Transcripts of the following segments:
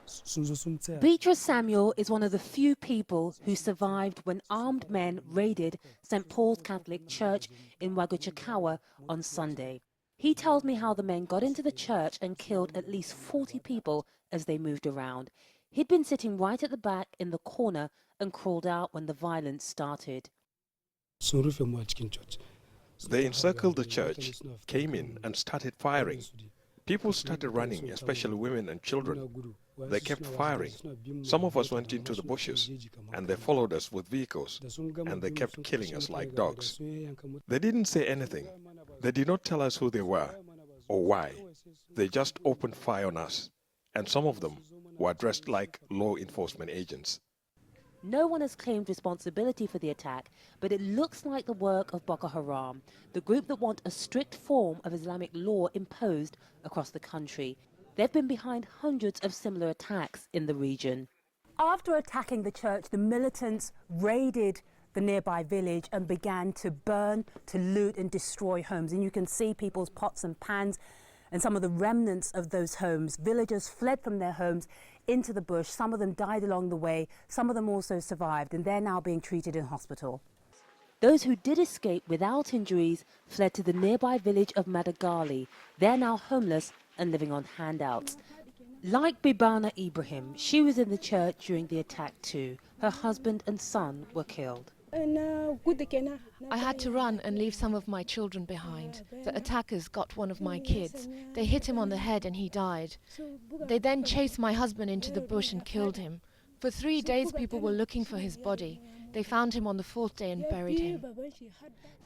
BITRUS Samuel is one of the few people who survived when armed men raided St. Paul's Catholic Church in Waga Chakawa on Sunday. He tells me how the men got into the church and killed at least 40 people as they moved around. He'd been sitting right at the back in the corner and crawled out when the violence started. They encircled the church, came in and started firing. People started running, especially women and children. They kept firing. Some of us went into the bushes, and they followed us with vehicles, and they kept killing us like dogs. They didn't say anything. They did not tell us who they were or why. They just opened fire on us, and some of them were dressed like law enforcement agents. No one has claimed responsibility for the attack, but it looks like the work of Boko Haram, the group that want a strict form of Islamic law imposed across the country. They've been behind hundreds of similar attacks in the region. After attacking the church, the militants raided the nearby village and began to burn, to loot and destroy homes. And you can see people's pots and pans and some of the remnants of those homes. Villagers fled from their homes into the bush. Some of them died along the way. Some of them also survived, and they're now being treated in hospital. Those who did escape without injuries fled to the nearby village of Madagali. They're now homeless and living on handouts. Like BIBANNA IBRAHIM, she was in the church during the attack too. Her husband and son were killed. I had to run and leave some of my children behind. The attackers got one of my kids. They hit him on the head and he died. They then chased my husband into the bush and killed him. For 3 days people were looking for his body. They found him on the 4th day and buried him.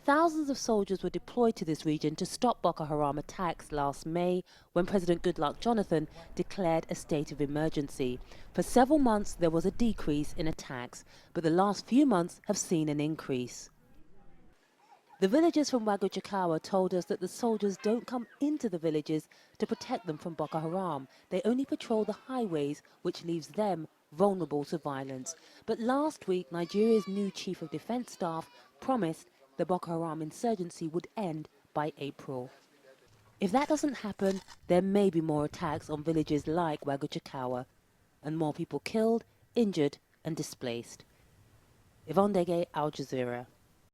Thousands of soldiers were deployed to this region to stop Boko Haram attacks last May, when President Goodluck Jonathan declared a state of emergency. For several months there was a decrease in attacks, but the last few months have seen an increase. The villagers from Waga Chakawa told us that the soldiers don't come into the villages to protect them from Boko Haram. They only patrol the highways, which leaves them vulnerable to violence. But last week, Nigeria's new Chief of Defense Staff promised the Boko Haram insurgency would end by April. If that doesn't happen, there may be more attacks on villages like Waga Chakawa, and more people killed, injured and displaced. Yvonne Ndege, Al Jazeera.